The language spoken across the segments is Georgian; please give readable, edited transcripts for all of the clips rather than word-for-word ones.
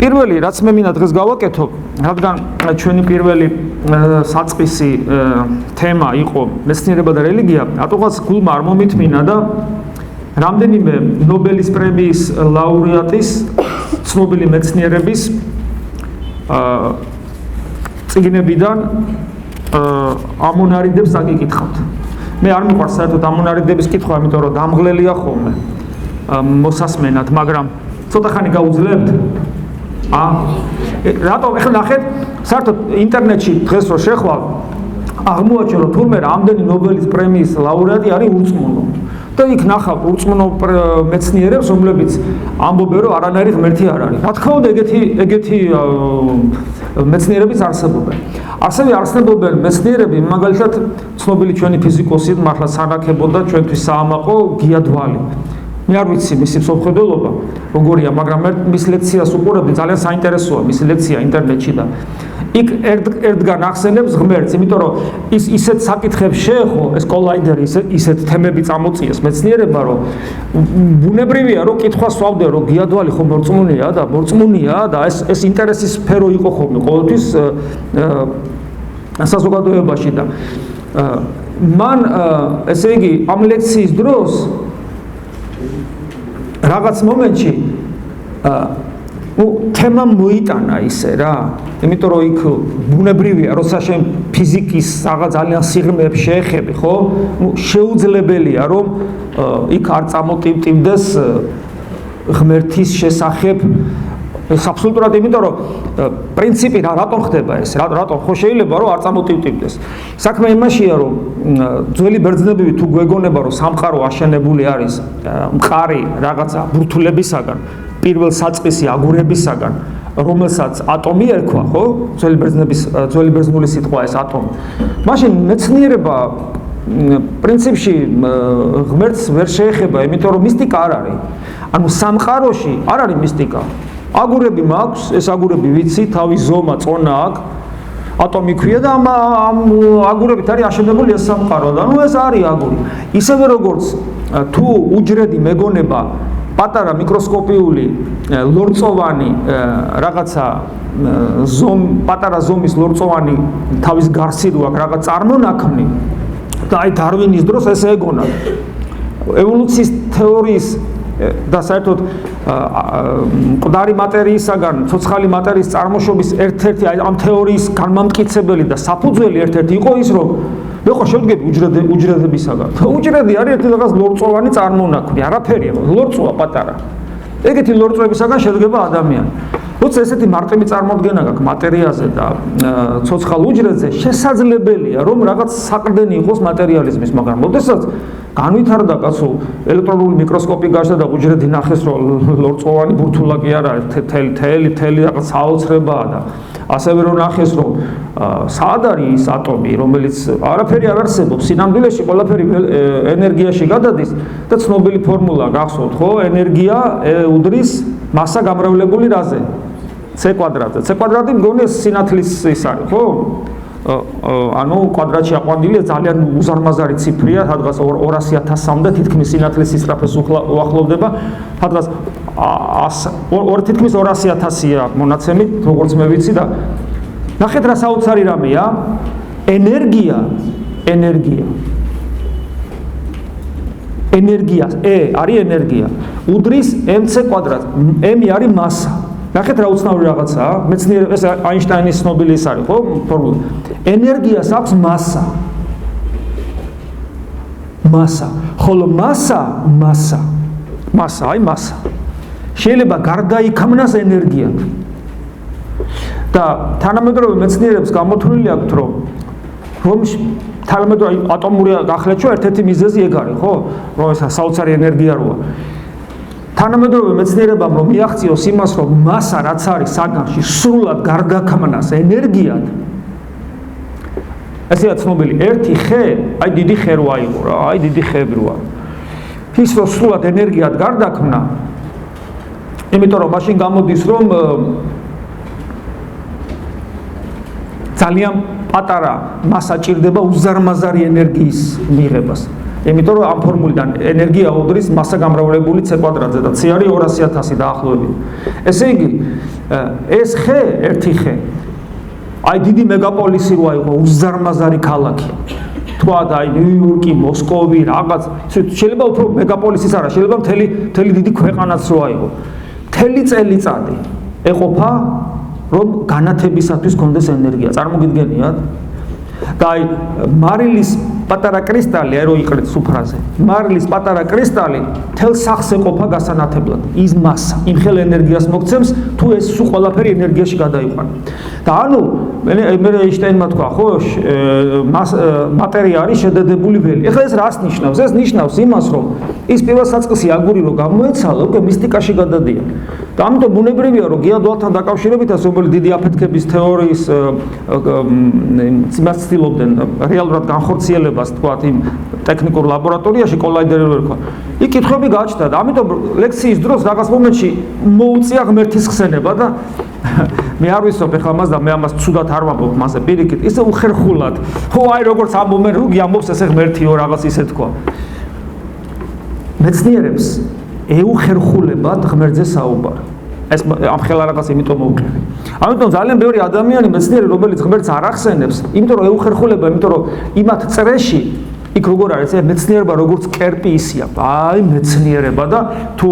პირველი, რაც მე მინდა დღეს გავაკეთო, რადგან ჩვენი პირველი საწყისი თემა იყო მეცნიერება და რელიგია, რატოღაც გულმა არ მომითმინა და რამდენიმე ნობელის პრემიის ლაურეატის ცნობილი მეცნიერების წიგნებიდან ამონარიდებს აგიკითხავთ. მე არ მიყვარს საერთოდ ამონარიდების კითხვა, იმიტომ რომ დამღლელია ხოლმე მოსასმენად, მაგრამ ცოტა ხანი გაუძლებთ. რატომ ეხლა ნახეთ, საერთოდ ინტერნეტში დღეს რო შეხვალ, აღმოაჩენ რომ თურმე რამდენი ნობელის პრემიის ლაურეატი არის ურწმუნო. და იქ ნახავ ურწმუნო მეცნიერებს, რომლებიც ამბობენ, რომ არანაირი ღმერთი არ არის. რა თქმა უნდა, ეგეთი მეცნიერებიც არსებობენ. ასევე არსებობენ მეცნიერები, მაგალითად, ცნობილი ჩვენი ფიზიკოსი, მართლა სანახებო და ჩვენთვის საამაყო გიადვალი. მე არ ვიცი მისი მსოფლმხედველობა როგორია, მაგრამ მის ლექციას უყურებდი, ძალიან საინტერესოა მისი ლექცია ინტერნეტში და იქ ერთგან ახსენებს ღმერთს, იმიტომ რომ ის ისეთ საკითხებს შეეხო, ეს კოლაიდერი ისეთ თემები წამოწიეს მეცნიერებმა, რომ ბუნებრივია, რომ კითხვა სვავდნენ, რომ გიადვალი ხომ მორწმუნეა და ეს ინტერესის სფერო იყო ხოლმე ყოველთვის საზოგადოებაში და მან ესე იგი ამ ლექციის დროს რაღაც მომენტში თემა მოიტანა ისე რა, იმიტომ რომ იქ ბუნებრივია, როცა შენ ფიზიკის რაღაც ძალიან სიღრმეებს შეეხები, ხო? შეუძლებელია, რომ იქ არ წამოტივტივდეს ღმერთის შესახებ აბსოლუტურად, იმიტომ რომ პრინციპი რატომ ხდება ეს? რატომ ხო შეიძლება რომ არ წამოტივტივდეს? საქმე იმაშია, რომ ძველი ბერძნები თუ გვეგონება, რომ სამყარო აშენებული არის მყარი რაღაცა ბურთულებისაგან, პირველ საწყისი აგურებისაგან, რომელსაც ატომი ერქვა, ხო? ძველი ბერძნული სიტყვა ეს ატომი. მაშინ მეცნიერება პრინციპში ღმერთს ვერ შეეხება, იმიტომ რომ მისტიკა არ არის. ანუ სამყაროში არ არის მისტიკა. აგურები მაქვს, ეს აგურები ვიცი, თავის ზომა, წონა აქვს, ატომი ქვია და ამ აგურებით არის აშენებული ეს სამყარო და ნუ ეს არის აგური. ისევე როგორც თუ უჯრედი მეგონება პატარა მიკროსკოპიული ლორწოვანი რაღაცა პატარა ზომის ლორწოვანი თავის გარსი რო აქვს რაღაც წარმონაქმნი და აი დარვინის დროს ესე ეგონა. ევოლუციის თეორიის და საერთოდ მკვდარი მატერიისაგან ცოცხალი მატერიის წარმოშობის ერთ-ერთი ამ თეორიის განმამტკიცებელი და საფუძველი ერთ-ერთი იყო ის, რომ მე ხო შევდგები უჯრედებისაგან. უჯრედი არის ერთი რაღაც ლორწოვანი წარმონაქმნი, არაფერია, ლორწოა პატარა. ეგეთი ლორწოებისაგან შედგება ადამიანი. როცა ესეთი მარტივი წარმოდგენა გაქვს მატერიაზე და ცოცხალ უჯრედზე, შესაძლებელია, რომ რაღაც საყრდენი იყოს მატერიალიზმის, მაგრამ როდესაც განვითარდა კაცო ელექტრონული მიკროსკოპი გაჩნდა და უჯრედი ნახეს, რომ ლორწოვანი ბურთულა კი არ არის, თელი რაღაც საოცრებაა და ასევე რომ ნახეს, რომ სად არის ის ატომი, რომელიც არაფერი არ არსებობს, სინამდვილეში ყველაფერი ენერგიაში გადადის და ცნობილი ფორმულა გახსოვთ, ხო? ენერგია უდრის მასა გამრავლებული რაზე? c კვადრატზე. c კვადრატი მგონი სინათლის ის არის, ხო? ანუ კვადრატში აყვანილია ძალიან უზარმაზარი ციფრია, სადღაც 200.000-მდე თითქმის სინათლის სისწრაფეს უახლოვდება, სადღაც თითქმის 200.000-ია მონაცემი, როგორც მე ვიცი და ნახეთ რა საოცარი რამეა, ენერგია, არის ენერგია, უდრის mc კვადრატს, m არის მასა. ნახეთ რა უცნაური რაღაცაა, მეცნიერება ეს აინშტაინის ცნობილი ის არის, ხო? ფორმულა. ენერგიას აქვს მასა. ხოლო მასა. შეიძლება გარდაიქმნას ენერგიად. და თანამედროვე მეცნიერებს გამოთვლილი აქვთ, რომ თანამედროვე ატომური გახლეჩვა ერთ-ერთი მიზეზი ეგ არის, ხო? რომ ეს საოცარი ენერგია როა. თანამედროვე მეცნიერებამ რომ მიაღწიოს იმას, რომ მასა რაც არის საგანში სრულად გარდაქმნას ენერგიად, ესეა ცნობილი ერთი ხე, აი დიდი ხე როა იყო რა, აი დიდი ხეები როა. ის რომ სრულად ენერგიად გარდაქმნა, იმიტომ რომ მაშინ გამოდის, რომ ძალიან პატარა მასა ჭირდება უზარმაზარი ენერგიის მიღებას. იმიტომ რომ ამ ფორმულიდან ენერგია უდრის მასა გამრავლებული c კვადრატზე და c არის 200.000 დაახლოებით. ესე იგი ეს ხე, ერთი ხე აი დიდი მეგაპოლისი რო აიყო, უზარმაზარი ქალაქი. თქვა და აი ნიუ-იორკი, მოსკოვი, რაღაც, შეიძლება უფრო მეგაპოლისის არა, შეიძლება მთელი დიდი ქვეყანაც რო აიყო. მთელი წელიწადი ეყოფა რომ განათებისათვის კონდეს ენერგია. წარმოგიდგენიათ? და აი მარილის პატარა კრისტალი, აი რო იყრეთ სუფრაზე. მარილის პატარა კრისტალი თელ სახს ეყოფა გასანათებლად. ის მასა, იმ ხელ ენერგიას მოგცემს, თუ ეს სულ ყველაფერი ენერგიაში გადაიყვანა. და ანუ მე ეინშტაინმა თქვა, ხო, მატერია არის შედედებული ველი. ეხლა ეს რას ნიშნავს? ეს ნიშნავს იმას, რომ ის პირველ საწყისი აგური რო გამოეცალა, უკვე მისტიკაში გადადიან. და ამიტომ ბუნებრივია, რომ გეოდვალთან დაკავშირებითაც, რომელიც დიდი აფეთქების თეორიის იმას ცდილობდნენ რეალურად განხორციელებას, თქვათ, იმ ტექნიკურ ლაბორატორიაში კოლაიდერები რქვა. იქ კითხვები გაჩნდა და ამიტომ ლექციის დროს რაღაც მომენტში მოუწია ღმერთის ხსენება და მე არ ვიცნობ ეხლა მას და მე ამას ცუდად არ ვამბობ მასე პირიქით, ისე უხერხულად. ხო, აი როგორც ამბობენ, რუგი ამბობს ესე ღმერთიო რაღაც ისე თქვა. მეცნიერებს ეუხერხულებად ღმერთზე საუბარ. ეს ამ ხელა რაღაც იმიტომ მოუკლები. ამიტომ ძალიან ბევრი ადამიანი მეცნიერი, რომელიც ღმერთს არ ახსენებს, იმიტომ რომ ეუხერხულება, იმიტომ რომ იმათ წრეში იქ როგორ არის, მეცნიერება როგორც კერპი ისია. აი მეცნიერება და თუ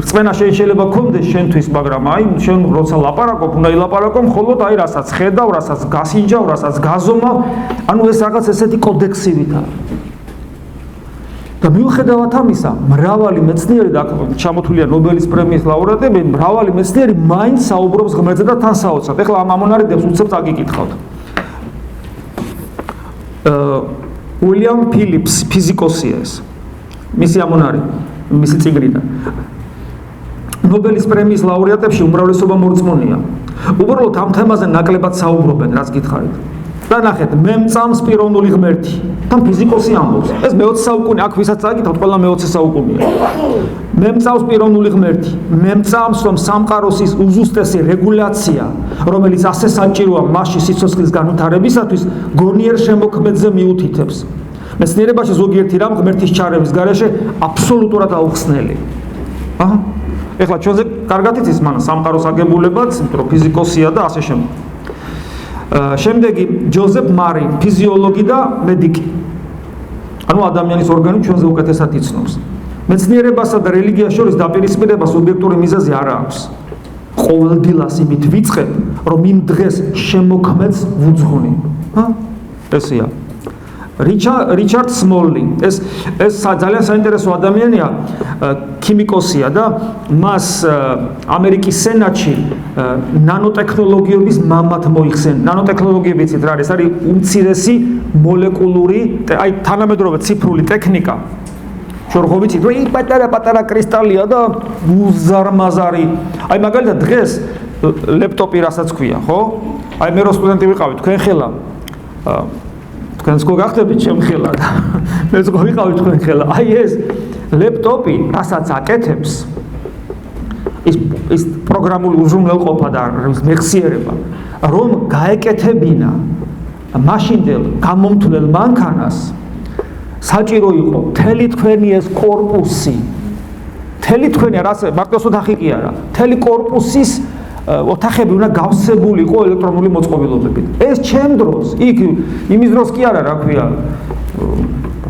წმენა შეიძლება გქონდეს შენთვის, მაგრამ აი შენ როცა ლაპარაკობ, უნდა ილაპარაკო მხოლოდ აი რასაც ხედავ, რასაც გასინჯავ, რასაც გაზომავ, ანუ ეს რაღაც ესეთი კოდექსივითა. და მიუხედავად ამისა, მრავალი მეცნიერი და ჩამოთვლილია ნობელის პრემიის ლაურეატები, მრავალი მეცნიერი მაინც საუბრობს ღმერთზე და თან საოცრად. ეხლა ამ ამონარიდებს უცებ წაგიკითხავთ. უილიამ ფილიპს ფიზიკოსია ეს. მისი ამონარიდი, მისი წიგნიდან. ნობელის პრემიის ლაურეატებში უმრავლესობა მორწმუნეა. უბრალოდ ამ თემაზე ნაკლებად საუბრობენ, რაც გითხარით. და ნახეთ, მე მწამს პიროვნული ღმერთი. თან ფიზიკოსი ამბობს. ეს მე-20 საუკუნე, აქ ვისაც წაგიკითხავთ, ყველა მე-20 საუკუნეა. მე მწამს პიროვნული ღმერთი. მე მწამს, რომ სამყაროს ის უზუსტესი რეგულაცია, რომელიც ასე საჭიროა მასში სიცოცხლის განვითარებისათვის, გონიერ შემოქმედზე მიუთითებს. მეცნიერებაში ზოგიერთი რამ ღმერთის ჩარევის გარეშე აბსოლუტურად აუხსნელი. აჰა. ეხლა ჩვენზე კარგად იცის მან სამყაროს აგებულებაც, იმიტომ რომ ფიზიკოსია და ასე შემდეგ. შემდეგი ჯოზეფ მარი, ფიზიოლოგი და მედიკი. ანუ ადამიანის ორგანიზმი ჩვენზე უკეთესად იცნობს. მეცნიერებასა და რელიგიას შორის დაპირისპირებას ობიექტური მიზეზი არ აქვს. ყოველდილას იმით ვიწყებ, რომ იმ დღეს შემოქმედს ვუძღვნი. ესეა. რიჩარდ სმოლი, ეს ძალიან საინტერესო ადამიანია, ქიმიკოსია და მას ამერიკის სენატში ნანოტექნოლოგიების მამად მოიხსენ. ნანოტექნოლოგიები იცით რა არის? არის უმცირესი მოლეკულური, აი თანამედროვე ციფრული ტექნიკა. შორხო ვიცით, რომ ის პატარა კრისტალია და უზარმაზარი. აი მაგალითად დღეს ლეპტოპი რასაც ქვია, ხო? აი მე რო სტუდენტი ვიყავი, თქვენ ხელა თქვენს გახდებით ჩემ ხელა და მე ზღო ვიყავი თქვენ ხელა. აი ეს ლეპტოპი, რასაც აკეთებს, ის პროგრამული უზრუნველყოფა და მეხსიერება, რომ გაეკეთებინა მაშინდელ გამომთვლელ მანქანას, საჭირო იყო მთელი თქვენი ეს კორპუსი, მთელი თქვენი არა, მარტო ოთახი კი არა, მთელი კორპუსის ოთახები უნდა გავსებული იყო ელექტრონული მოწყობილობებით. ეს ჩემ დროს, იქ იმის დროს კი არა, რა ქვია,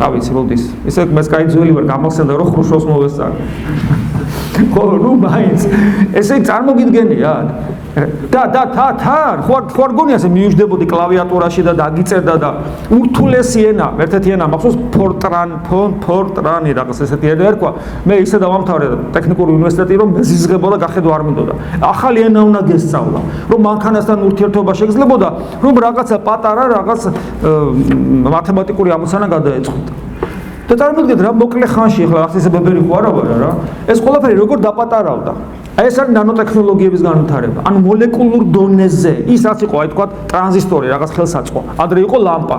რა ვიცი, როდის, ესე მეც კაი ძველი ვარ, გამახსენდა რომ ხრუშოვს მოვესწარ. ხო, ნუ მაინც, ესე წარმოგიდგენია. და ხო არ გონია ესე მიუჯდებოდი კლავიატურაში და დაგიწერდა და ურთულესი ენა, ერთ-ერთი ენა მახსოვს ფორტრანი რაღაც ესეთი ენა ერქვა. მე ისე დავამთავრე ტექნიკური უნივერსიტეტი, რომ მე ზიზღებოდა გახედო არ მინდოდა. ახალი ენა უნდა გესწავლა, რომ მანქანასთან ურთიერთობა შეგძლებოდა, რომ რაღაცა პატარა რაღაც მათემატიკური ამოცანა გადაეწყვეტა. და წარმოგიდგენთ რა მოკლე ხანში ახლა ახსისებებელი ხო არა ვარ რა. ეს ყველაფერი როგორ დაპატარავდა. აი ეს არის ნანოტექნოლოგიების განვითარება. ანუ მოლეკულურ დონეზე. ის რაც იყო, აი თქვა ტრანზისტორი, რაღაც ხელსაწყო. ადრე იყო ლამპა.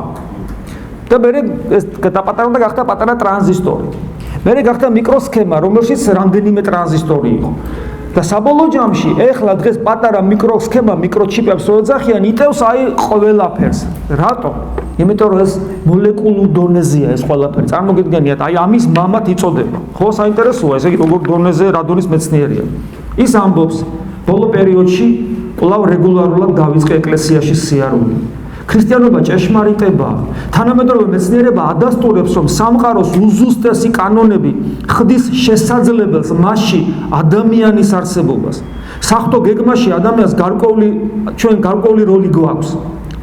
და მე ეს დაპატარავდა გახდა პატარა ტრანზისტორი. მე გახდა მიკროსქემა, რომელშიც რამდენიმე ტრანზისტორი იყო. და საბოლოო ჯამში ეხლა დღეს პატარა მიკროსქემა, მიკროჩიპებს რო ეძახიან, იტევს აი ყველაფერს. რატო? იმიტომ რომ ეს მოლეკულურ დონეზეა ეს ყველაფერი. წარმოგიდგენიათ, აი ამის მამად იწოდება. ხო, საინტერესოა, ესე იგი როგორ დონეზე რადონის მეცნიერია. ის ამბობს, ბოლო პერიოდში კვლავ რეგულარულად დავიწყე ეკლესიაში სიარული. ქრისტიანობა ჭეშმარიტება, თანამედროვე მეცნიერება ადასტურებს, რომ სამყაროს უზუსტესი კანონები ხდის შესაძლებელს მასში ადამიანის არსებობას. საღვთო გეგმაში ადამიანს ჩვენ გარკვეული როლი გვაქვს.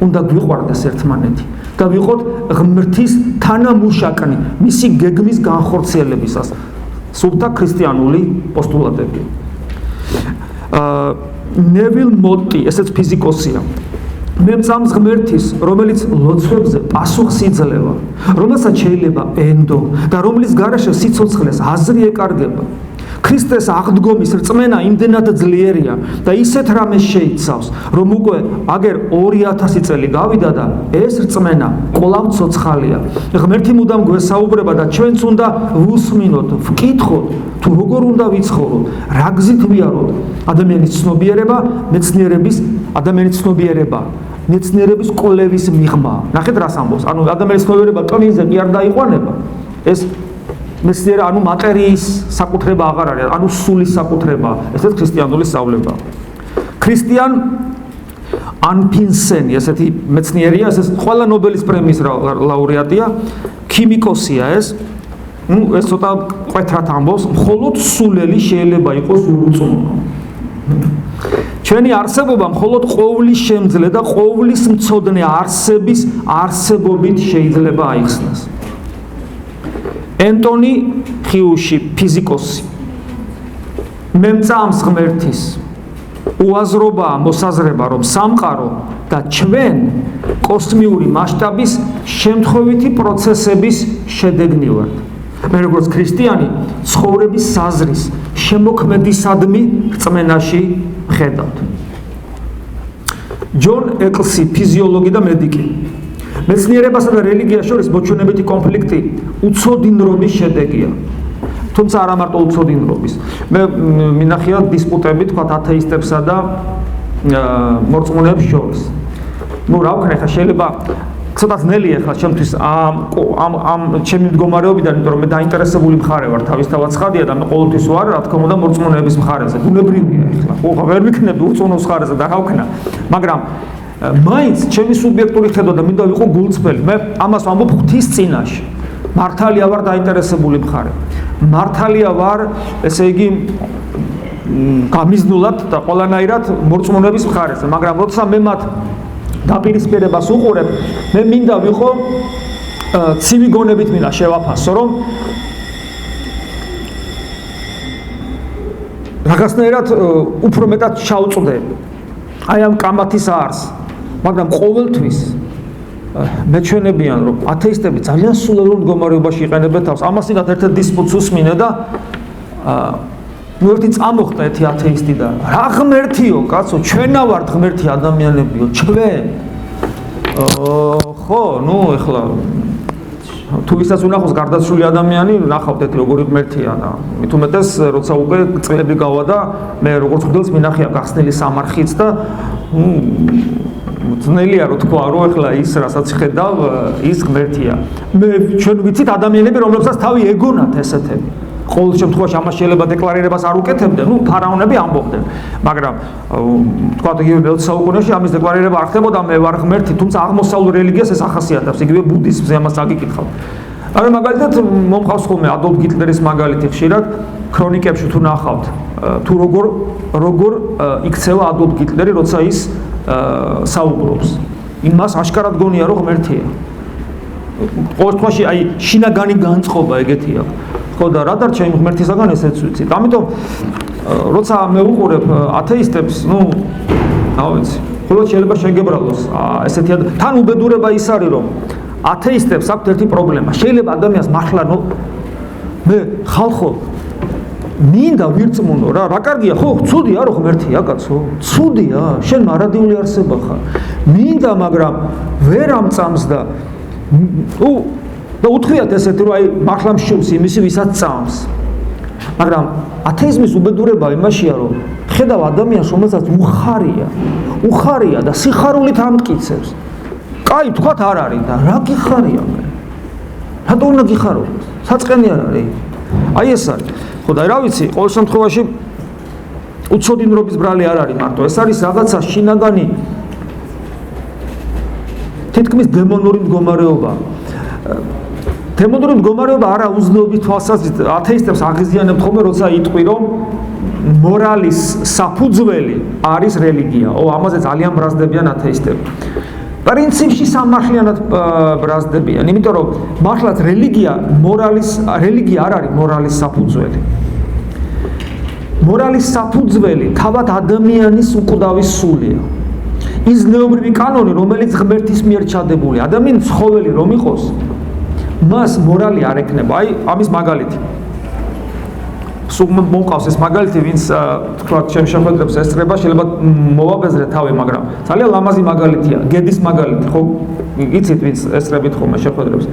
უნდა გვიყვარდეს ერთმანეთი და ვიყოთ ღმრთის თანამუშაკნი მისი გეგმის განხორციელებისას. სუფთა ქრისტიანული პოსტულატები. ნევილ მოტი, ესეც ფიზიკოსია. მე მწამს ღმერთის, რომელიც ლოცვებზე პასუხს იძლევა, რომელსაც შეიძლება ენდო და რომლის გარეშე სიცოცხლეს აზრი ეკარგება. ქრისტეს აღდგომის რწმენა იმდენად ძლიერია და ისეთ რამეს შეიცავს, რომ უკვე აგერ 2000 წელი გავიდა და ეს რწმენა კვლავ ცოცხალია. ღმერთი მუდამ გვესაუბრება და ჩვენც უნდა ვუსმინოთ, ვკითხოთ, თუ როგორ უნდა ვიცხოვროთ, რა გზით ვიაროთ. ადამიანის ცნობიერება, მეცნიერების კვლევის მიღმა. ნახეთ რას ამბობს. ანუ ადამიანის ცნობიერება ტვინზე კი არ დაიყვანება. ეს მეცნიერება, ანუ მატერიის საკუთრება აღარ არის, ანუ სულის საკუთრება. ესეც ქრისტიანული სწავლება. ქრისტიან ანფინსენი, ესეთი მეცნიერია, ეს ყველა ნობელის პრემიის ლაურეატია, ქიმიკოსია ეს. ეს ცოტა ყვეთრად ამბობს, მხოლოდ სულელი შეიძლება იყოს ურწმუნო. ჩვენი არსებობა მხოლოდ ყოვლის შემძლე და ყოვლის მცოდნე არსების არსებობით შეიძლება აიხსნას. ენტონი ხიუში, ფიზიკოსი. მე მწამს ღმერთის უაზრობაა მოსაზრება, რომ სამყარო და ჩვენ კოსმიური მასშტაბის შემთხვევითი პროცესების შედეგნი ვართ. მე როგორც ქრისტიანი ცხოვრების საზრის შემოქმედისადმი რწმენაში ხედავთ. ჯონ ეკლსი, ფიზიოლოგი და მედიკი. მეცნიერებასა და რელიგიას შორის მოჩვენებითი კონფლიქტი უცოდინრობის შედეგია. თუმცა არა მარტო უცოდინრობის. მე მინახია დისპუტები თქვა ათეისტებსა და მორწმუნეებს შორის. ნუ რა ვქნა, ხა შეიძლება ცოტა ძნელია ხა ჩემთვის ამ ჩემი მდგომარეობიდან, იმიტომ რომ მე დაინტერესებული მხარე ვარ, თავისთავად ცხადია და მე ყოველთვის ვარ, რა თქმა უნდა, მორწმუნეების მხარეზე. ბუნებრივია ახლა. ხო, ვერ ვიქნები უწონოს მხარეზე და რა ვქნა. მაგრამ მაინც ჩემი სუბიექტური ხედვა და მინდა ვიყო გულწრფელი. მე ამას ვამბობ ღვთის წინაშე. მართალია ვარ დაინტერესებული მხარე. მართალია ვარ, ესე იგი, გამიზნულად და ყველანაირად მორწმუნეების მხარეზე, მაგრამ როცა მე მათ დაპირისპირებას უყურებ, მე მინდა ვიყო ცივი გონებით მინდა შევაფასო, რომ რაღაცნაირად უფრო მეტად ჩავწვდე აი ამ კამათის არს, მაგრამ ყოველთვის მეჩვენებიან, რომ ათეისტები ძალიან სულელურ მდგომარეობაში იყენებენ თავს. ამასთანავე ერთ-ერთ დისპუტს უსმინე და ერთი წამოხდა ერთი ათეისტი და რა ღმერთიო, კაცო, ჩვენა ვართ ღმერთი ადამიანებიო, ჩვენ. ხო, ნუ ეხლა თუ ვისაც უნახავს გარდაცვლილი ადამიანი, ნახავთ ერთი როგორი ღმერთია და მით უმეტეს როცა უკვე წლები გავა და მე როგორც ღვთელს მინახია გახსნილი სამარხიც და ძნელია რო თქვა, რომ ეხლა ის რასაც ხედავ, ის ღმერთია. ჩვენ ვიცით ადამიანები, რომლებსაც თავი ეგონათ ესეთები. ყოველ შემთხვევაში ამას შეიძლება დეკლარირებას არ უკეთებდნენ, ნუ ფარაონები ამბობდნენ, მაგრამ თქვა იგივე მე-20 საუკუნეში ამის დეკლარირება არ ხდებოდა, მე ვარ ღმერთი, თუმცა აღმოსავლურ რელიგიას ეს ახასიათებს, იგივე ბუდიზმზე ამას აგიკითხავთ. არა მაგალითად მომყავს ხოლმე ადოლფ ჰიტლერის მაგალითი ხშირად ქრონიკებში თუ ნახავთ, თუ როგორ იქცევა ადოლფ ჰიტლერი, როცა ის საუბრობს. იმას აშკარად გონია, რომ ღმერთია. ყოველ შემთხვევაში აი შინაგანი განწყობა ეგეთი აქვს. ხო და რა დარჩა იმ ღმერთისაგან ესეც ვიცით. ამიტომ როცა მე უყურებ ათეისტებს, ნუ რა ვიცი, ხოლმე შეიძლება შეგებრალოს ესეთი თან უბედურება ის არის, რომ ათეისტებს აქვთ ერთი პრობლემა. შეიძლება ადამიანს მართლა მე ხალხო მინდა ვირწმუნო რა კარგია, ხო, ცუდია რომ ღმერთია, კაცო, ცუდია, შენ მარადიული არსება ხარ. მინდა, მაგრამ ვერ ამწამს და და უთხრიათ ესეთი, რომ აი მართლა მშობს იმისი, ვისაც წამს. მაგრამ ათეიზმის უბედურება იმაშია, რომ ხედავ ადამიანს, რომელსაც უხარია და სიხარულით ამტკიცებს. კაი, თქვათ არ არის და რა გიხარია მე? რატო უნდა გიხარო? საწყენი არ არის. აი ეს არის. ხო და რა ვიცი, ყოველ შემთხვევაში უცოდინრობის ბრალი არ არის მარტო. ეს არის რაღაცა შინაგანი თითქმის დემონური მდგომარეობა. დემონური მდგომარეობა არა უზნეობის თვალსაზრისით ათეისტებს აღიზიანებთ ხოლმე, როცა იტყვი რომ მორალის საფუძველი არის რელიგია. ამაზე ძალიან ბრაზდებიან ათეისტები. პრინციპში სამართლიანად ბრაზდებიან, იმიტომ რომ მართლაც რელიგია არ არის მორალის საფუძველი. მორალის საფუძველი თავად ადამიანის უკვდავის სულია. ის ზნეობრივი კანონი, რომელიც ღმერთის მიერ ჩადებული. ადამიანის ცხოველი რომ იყოს, მას მორალი არ ექნება. აი, ამის მაგალითი. სულ მომყავს ეს მაგალითი, ვინც თქვათ ჩემს შეხვედრებს ესწრება, შეიძლება მოვაბეზრე თავი, მაგრამ ძალიან ლამაზი მაგალითია, გედის მაგალითი, ხო? იცით, ვინც ესწრებით ხოლმე შეხვედრებს.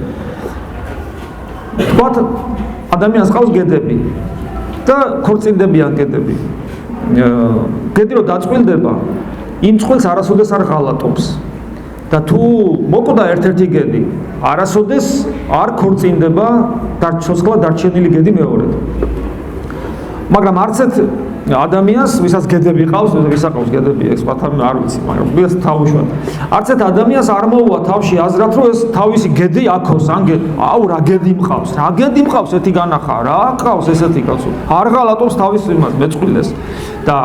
თქვათ ადამიანს ყავს გედები და ქორწინდებიან გედები. გედი რო დაწყვილდება, იმ წყვილს არასოდეს არ ღალატობს. და თუ მოკვდა ერთ-ერთი გედი, არასოდეს არ ქორწინდება ცოცხლად დარჩენილი გედი მეორედ. მაგრამ არც ერთ ადამიანს, ვისაც გედები ყავს, ვისაყავს გედები, ეს პათამი არ ვიცი, მაგრამ ვისაც თავუშვათ. არც ერთ ადამიანს არ მოუვა თავში აზრად, რომ ეს თავისი გედი აქოს, რა გედი მყავს, რა გედი მყავს, ეთი განახა, რა ყავს ესეთი კაცო. არ ღალატობს თავის იმას მეწყვილეს და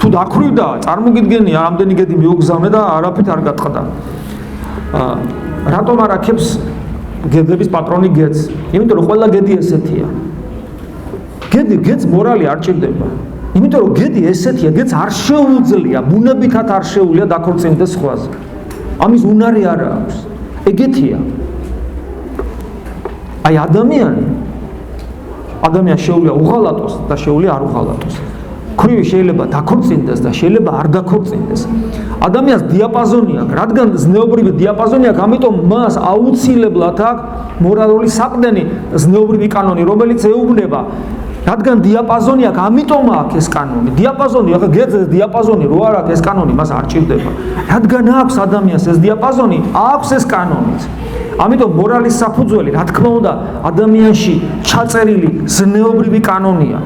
თუ დაქვრივდა, წარმოგიდგენია, ამდენი გედი მიუგზავნე და არაფრით არ გატყდა. რატომ არ აქებს გედების პატრონი გედს? იმიტომ რომ ყველა გედი ესეთია. გედს მორალი არ ჭირდება. იმიტომ რომ გედი ესეთია, გედს არ შეუძლია, ბუნებითად არ შეუძლია დაქორწინდეს სხვაზე. ამის უნარი არ აქვს. ეგეთია. აი ადამიანს შეუძლია უღალატოს და შეუძლია არ უღალატოს. ქვრივი შეიძლება დაქორწინდეს და შეიძლება არ დაქორწინდეს. ადამიანს დიაპაზონი აქვს, რადგან ზნეობრივი დიაპაზონი აქვს, ამიტომ მას აუცილებლად აქვს მორალური საყრდენი ზნეობრივი კანონი, რომელიც ეუბნება. რადგან დიაპაზონი აქვს, ამიტომ აქვს ეს კანონი. დიაპაზონი, ახლა გეძეს დიაპაზონი რო არ აქვს ეს კანონი, მას არ ჭირდება. რადგან აქვს ადამიანს ეს დიაპაზონი, აქვს ეს კანონიც. ამიტომ მორალის საფუძველი, რა თქმა უნდა, ადამიანში ჩაწერილი ზნეობრივი კანონია.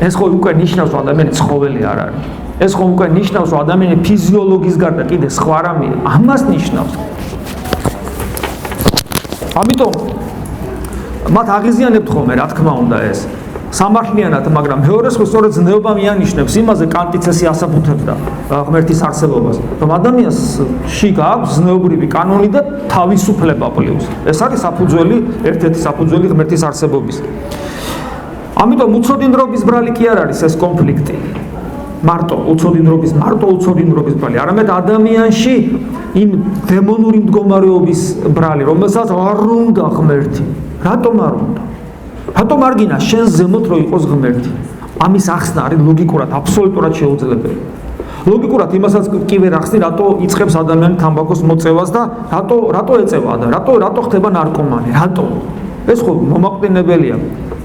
ეს ხო უკვე ნიშნავს, რომ ადამიანი ცხოველი არ არის. ეს ხო უკვე ნიშნავს, რომ ადამიანი ფიზიოლოგიის გარდა კიდე სხვა რამეა. ამას ნიშნავს. ამიტომ მათ აღიზიანებთ ხოლმე, რა თქმა უნდა, ეს სამართლიანად, მაგრამ მეორეს ხო სწორედ ზნეობა მიანიშნებს იმაზე, კანტიც ესე ასაფუთებდა ღმერთის არსებობას, რომ ადამიანს შიგ აქვს ზნეობრივი კანონი და თავისუფლება პლუს. ეს არის საფუძველი, ერთ-ერთი საფუძველი ღმერთის არსებობის. ამიტომ უცოდინრობის ბრალი კი არ არის ეს კონფლიქტი. მარტო უცოდინრობის ბრალი, არამედ ადამიანში იმ დემონური მდგომარეობის ბრალი, რომელსაც არ უნდა ღმერთი. რატომ არ უნდა? რატომ არ გინდა შენ ზემოთ რო იყოს ღმერთი? ამის ახსნა არის ლოგიკურად აბსოლუტურად შეუძლებელი. ლოგიკურად იმასაც კი ვერ ახსნი, რატო იწყებს ადამიანი თამბაქოს მოწევას და რატო ეწევა და რატო ხდება ნარკომანი? რატო? ეს ხო მომაყრინებელია.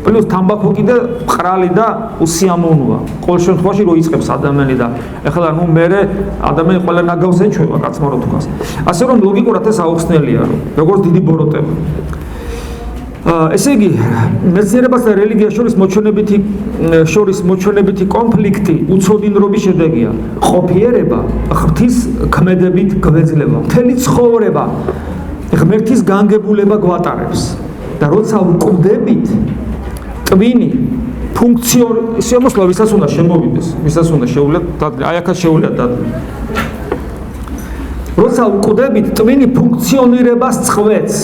პლუს თამბაქო კიდე მყრალი და უსიამოვნოა. ყოველ შემთხვევაში რო იწყებს ადამიანი და ეხლა მე ადამიანი ყველა ნაგავს ეჩვევა, კაცმა რო თქვას. ასე რომ ლოგიკურად ეს აუხსნელია, როგორც დიდი ბოროტება. ესე იგი, მეცნიერებას და რელიგიას შორის მოჩვენებითი კონფლიქტი უცოდინრობის შედეგია. ყოფიერება ღვთის ქმედებით გვეძლება. მთელი ცხოვრება ღმერთის განგებულება გვატარებს. და როცა ვკვდებით, ტვინი შემოსვლა ვისაც უნდა შემოვიდეს, ვისაც უნდა შეუვლიათ დადli, აი აქაც შეუვლიათ დადli. როცა ვკვდებით, ტვინი ფუნქციონირებას წყვეტს.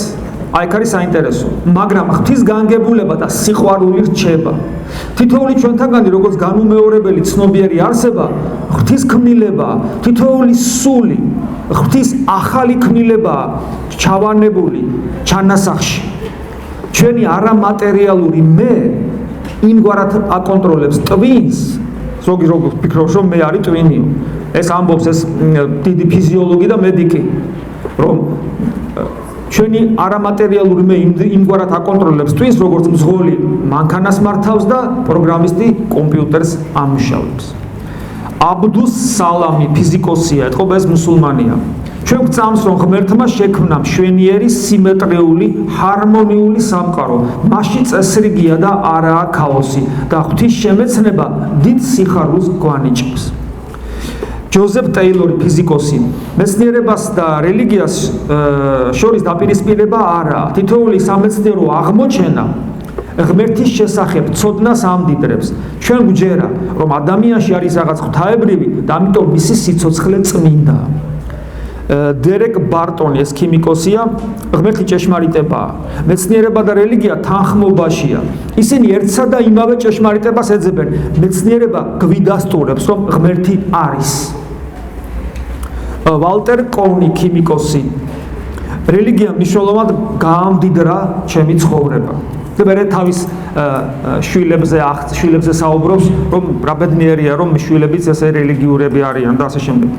აი აქ არის საინტერესო, მაგრამ ღვთის განგებულება და სიყვარული რჩება. თითოეული ჩვენთაგანი როგორც განუმეორებელი ცნობიერი არსება, ღვთის ქმნილება, თითოეული სული, ღვთის ახალი ქმნილება ჩავანებული ჩანასახში. ჩვენი არამატერიალური მე იმგვარად აკონტროლებს ტვინს, ზოგი როგორც ფიქრობს, რომ მე არის ტვინიო. ეს ამბობს ეს დიდი ფიზიოლოგი და მედიკი, რომ ჩვენი არამატერიალური მე იმგვარად აკონტროლებს ტვინს, როგორც მძღოლი მანქანას მართავს და პროგრამისტი კომპიუტერს ამუშავებს. აბდუს სალამი ფიზიკოსია, ეთყობა ეს მუსულმანია. ჩვენ გვწამს რომ ღმერთმა შექმნა მშვენიერი, სიმეტრიული, ჰარმონიული სამყარო. მასში წესრიგია და არაა ქაოსი და ღვთის შემეცნება დიდ სიხარულს გვანიჭებს. ჯოზეფ ტეილორი ფიზიკოსი მეცნიერებას და რელიგიას შორის დაპირისპირება არაა. თითოეული სამეცნიერო აღმოჩენა ღმერთის შესახებ ცოდნას ამდიდრებს. ჩვენ გვჯერა რომ ადამიანში არის რაღაც ღვთაებრივი და ამიტომ მისი სიცოცხლე წმინდაა. დერეკ ბარტონი ეს ქიმიკოსია, ღმერთი ჭეშმარიტებაა. მეცნიერება და რელიგია თანხმობაშია. ისინი ერთსა და იმავე ჭეშმარიტებას ეძებენ. მეცნიერება გვიდასტურებს რომ ღმერთი არის. ვალტერ კოუნი ქიმიკოსი რელიგია მნიშვნელოვნად გაამდიდრა ჩემი ცხოვრება. და მე თავის შვილებზე საუბრობს რომ რა ბედნიერია რომ შვილებიც ესე რელიგიურები არიან და ასე შემდეგ.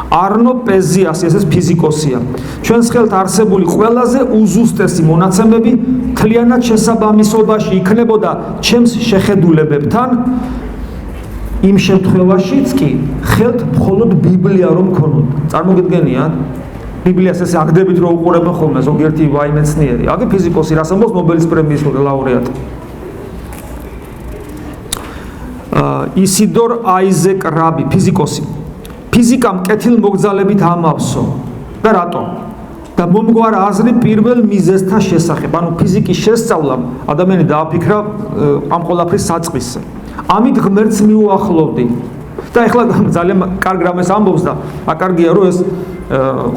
არნო პეზიასი ეს ფიზიკოსია. ჩვენს ხელთ არსებული ყველაზე უზუსტესი მონაცემები მთლიანად შესაბამისობაში იქნებოდა ჩემს შეხედულებებთან იმ შემთხვევაშიც კი ხელთ მხოლოდ ბიბლია რომ ქონოდა. წარმოგიდგენიათ? ბიბლიას ესე აგდებით რომ უყურებენ ხოლმე ზოგიერთი ვაიმეცნიერი. აგე ფიზიკოსი რას ამბობს ნობელის პრემიის ლაურეატი. ისიდორ აიზეკ რაბი ფიზიკოსი. ფიზიკამ კეთილმოგზალებით ამავსო და რატომ? და მომგვარ აზრი პირველ მიზეზთა შესახებ. ანუ ფიზიკის შესწავლამ ადამიანი დააფიქრა ამ ყველაფრის საწყისზე. ამით ღმერთს მიუახლოვდი. და ეხლა ძალიან კარგ რამეს ამბობს და აკარგია რომ ეს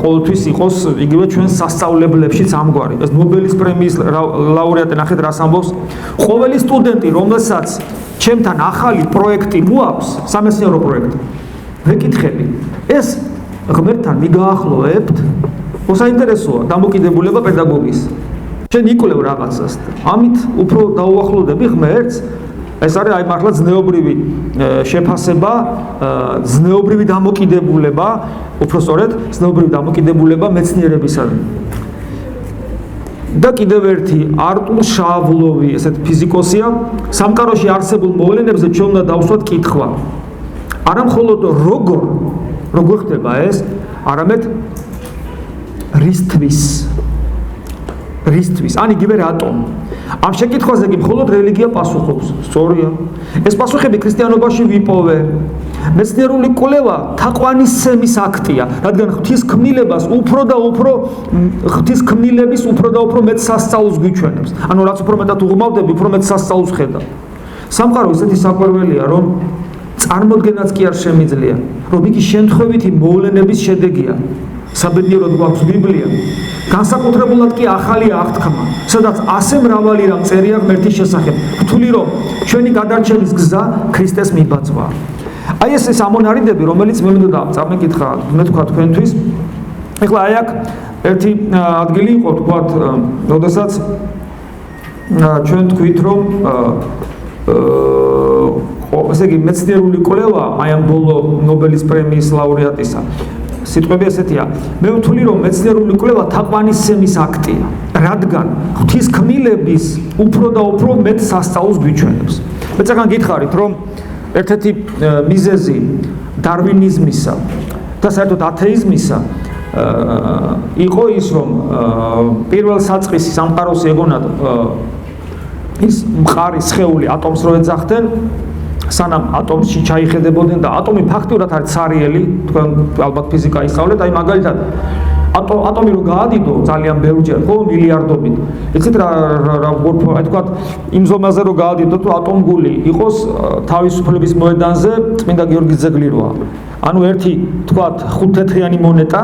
ყოველთვის იყოს იგივე ჩვენ სასწავლებლებშიც ამგვარი. ეს ნობელის პრემიის ლაურეატი ნახეთ რას ამბობს. ყოველი სტუდენტი რომელსაც ჩემთან ახალი პროექტი მოაქვს, სამეცნიერო პროექტი ვეკითხები, ეს ღმერთთან მიგაახლოვებთ? საინტერესოა დამოკიდებულება პედაგოგის. შენ იკვლევ რაღაცას. ამით უფრო დაუახლოვდები ღმერთს. ეს არის აი მართლა ზნეობრივი შეფასება, ზნეობრივი დამოკიდებულება, უფრო სწორედ ზნეობრივი დამოკიდებულება მეცნიერებისადმი. და კიდევ ერთი არტურ შავლოვი, ესეთ ფიზიკოსია, სამყაროში არსებულ მოვლენებზე ჩვენ უნდა დავსვათ კითხვა. არა მხოლოდ როგორ ხდება ეს, არამედ რისთვის. ან იგივე რატომ? ამ შეკითხვაზე კი მხოლოდ რელიგია პასუხობს. სწორია. ეს პასუხები ქრისტიანობაში ვიპოვე. მეცნიერული კვლევა თაყვანისცემის აქტია, რადგან ღვთისქმნილებას უფრო და უფრო მეტ სასწაულს გვიჩვენებს. ანუ რაც უფრო მეტად უღმავდები, უფრო მეტ სასწაულს ხედავ. სამყარო ისეთი საკვირველია, რომ წარმოდგენაც კი არ შემიძლია, რომ იგი შემთხვევითი მოვლენების შედეგია. საბედნიეროდ გვაქვს ბიბლია. განსაკუთრებულად კი ახალი აღთქმა, სადაც ასე მრავალი რამ წერია ღმერთის შესახებ. ვთვლი რომ ჩვენი გადარჩენის გზა ქრისტეს მიბაძვაა. აი ეს ამონარიდები, რომელიც მე მინდოდა წამეკითხა, მე თქვა თქვენთვის. ეხლა აი აქ ერთი ადგილი იყო, თქვათ, როდესაც ჩვენ თქვით რომ ესე იგი მეცნიერული კვლევა აი ამ ბოლო ნობელის პრემიის ლაურეატისა სიტყვები ესეთია. მე ვთვლი რომ მეცნიერული კვლევა თაყვანისცემის აქტია, რადგან ღვთისქმნილების უფრო და უფრო მეტ სასწაულს გვიჩვენებს. მე წაგან გითხარით რომ ერთ-ერთი მიზეზი დარვინიზმისა და საერთოდ ათეიზმისა იყო ის რომ პირველ საწყისი სამყაროს ეგონათ ის მყარი სხეული ატომს რო ეძახდნენ, სანამ ატომში ჩაიხედებოდნენ და ატომი ფაქტურად არის ცარიელი, თქვენ ალბათ ფიზიკა ისწავლეთ, აი მაგალითად ატომი რო გაადიდო ძალიან ბევრჯერ, ხო, მილიარდობით. იცით რა აი თქვათ იმ ზომაზე რო გაადიდო თუ ატომგული იყოს თავისუფლების მოედანზე წმინდა გიორგის ძეგლი როა. ანუ ერთი თქვათ ხუთთეთრიანი მონეტა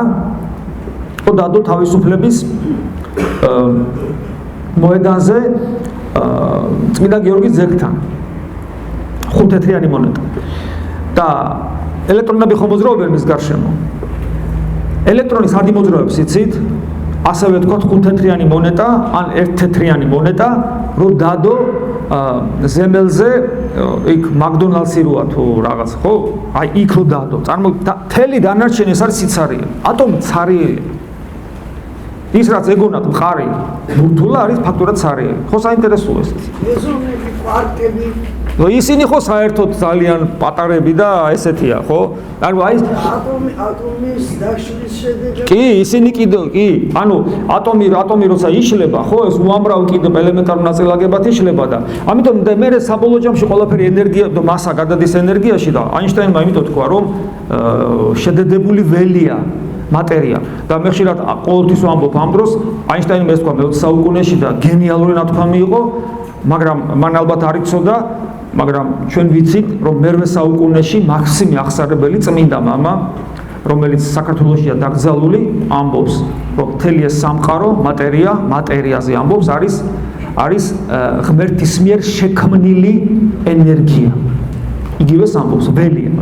ხო დადო თავისუფლების მოედანზე წმინდა გიორგის ძეგლთან. ხუთთეთრიანი მონეტა. და ელექტრონები ხომ მოძრაობენ მის გარშემო. ელექტრონის ადი მოძრაობს, იცით? ასევე თქვათ ხუთთეთრიანი მონეტა ან ერთთეთრიანი მონეტა, რო დადო ზემელზე, იქ მაკდონალდსი როა თუ რაღაც, ხო? აი იქ რო დადო. თელი დანარჩენი ეს არის სიცარიელი. ატომი ცარიელია. ის რაც ეგონათ მყარი ბურთულა არის ფაქტურად სარიელი. ხო საინტერესოა ეს. ეზონები, კვარტები. ისინი ხო საერთოდ ძალიან პატარები და ესეთია, ხო? ანუ აი ატომის დაშლის შედეგად. კი, ისინი კიდე, კი. ანუ ატომი როცა იშლება, ხო, ეს უამრავ კიდე ელემენტარულ ნაწილაკებად იშლება და ამიტომ მე საბოლოო ჯამში ყველაფერი ენერგია და მასა გადადის ენერგიაში და აინშტაინმა იმიტომ თქვა, რომ შედედებული ველია მატერია და მე ხშირად ყოველთვის ვამბობ ამ დროს აინშტაინმა ეს თქვა მე-20 საუკუნეში და გენიალური ნათქვამი იყო, მაგრამ მან ალბათ არ იცოდა, მაგრამ ჩვენ ვიცით, რომ მე-8 საუკუნეში მაქსიმე აღსარებელი წმინდა მამა, რომელიც საქართველოშია დაკრძალული, ამბობს, რომ მთელი ეს სამყარო მატერიაზე ამბობს, არის ღმერთის მიერ შექმნილი ენერგია. იგივე ამბობს,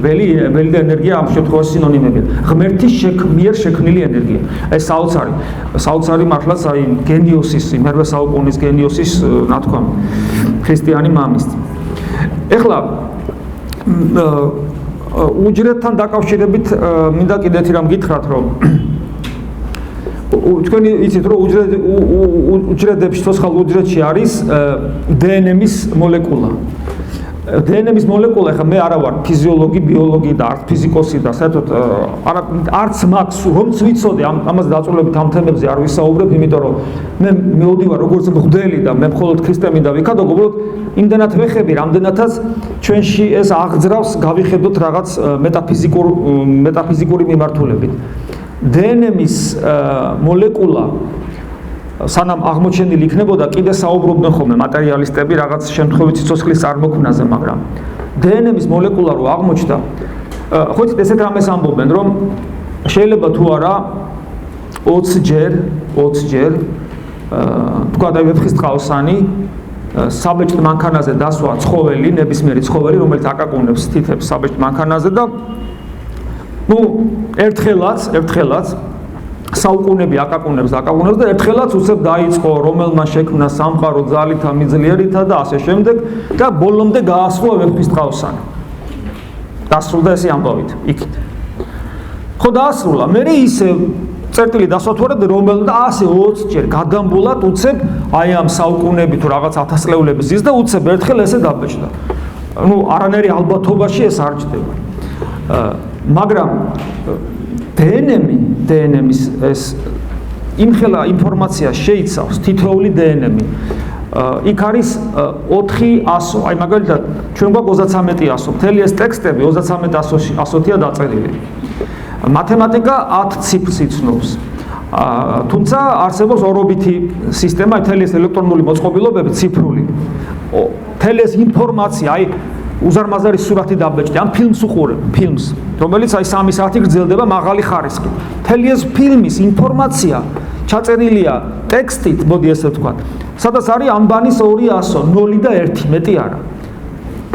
ველი და ენერგია ამ შემთხვევაში სინონიმებია. ღმერთის მიერ შექმნილი ენერგია. ეს საოცარი მართლაც აი გენიოსის, მე-8 საუკუნის გენიოსის ნათქვამი. ქრისტიანი მამის. ეხლა უჯრედთან დაკავშირებით მინდა კიდე ერთი რამ გითხრათ, რომ თქვენი იცით, რომ უჯრედებში, ცოცხალ უჯრედში არის დნმ-ის მოლეკულა. დნმ-ის მოლეკულა, ეხლა მე არა ვარ ფიზიოლოგი, ბიოლოგი და არც ფიზიკოსი და საერთოდ არც მაქვს, რომც ვიცოდე ამაზე დაწვრილებით ამ თემებზე არ ვისაუბრებ, იმიტომ რომ მე მოვდივარ როგორც მღვდელი და მე მხოლოდ ქრისტემი და ვიქადო, უბრალოდ იმდენად ვეხები, რამდენადაც ჩვენში ეს აღძრავს გავიხედოთ რაღაც მეტაფიზიკური მიმართულებით. დნმ-ის მოლეკულა სანამ აღმოჩენილი იქნებოდა, კიდე საუბრობდნენ ხოლმე მატერიალისტები რაღაც შემთხვევით სიცოცხლის წარმოქმნაზე, მაგრამ დნმ-ის მოლეკულა რო აღმოჩნდა, ხო იცით ესეთ რამეს ამბობენ, რომ შეიძლება თუ არა 20 ჯერ თქვა და ვეფხისტყაოსანი საბეჭდ მანქანაზე დასვა ცხოველი, ნებისმიერი ცხოველი, რომელიც აკაკუნებს თითებს საბეჭდ მანქანაზე და ერთხელაც საუკუნები აკაკუნებს და ერთხელაც უცებ დაიწყო რომელმა შექმნა სამყარო ძალითა მიძლიერითა და ასე შემდეგ და ბოლომდე გაასრულა ვეფხისტყაოსანი. დასრულდა ესე ამბავით იქით. ხო დაასრულა, მე ისე წერტილი დასვათვარად რომელ და ასე 20 ჯერ გადამბულად უცებ აი ამ საუკუნები თუ რაღაც 1000 წლეულების ზის და უცებ ერთხელ ესე დაბეჭდა. არანაირი ალბათობაში ეს არ ჯდება. მაგრამ დნმ-ის ეს იმხელა ინფორმაცია შეიცავს თითოეული დნმ. იქ არის 400, აი მაგალითად ჩვენ გვაქვს 3300, მთელი ეს ტექსტები 3300-ია დაწერილი. მათემატიკა 10 ციფრს იცნობს. თუმცა არსებობს ორობითი სისტემა, მთელი ეს ელექტრონული მოწყობილობები ციფრული. მთელი ეს ინფორმაცია, აი უზარმაზარი სურათი დაბეჭდი, ამ ფილმს უყურებ, რომელიც აი 3 საათი გრძელდება მაღალი ხარისხით. მთელი ეს ფილმის ინფორმაცია ჩაწერილია ტექსტით, მოდი ესე ვთქვათ. სადაც არის ამბანის 200, 0 და 1, მეტი არა.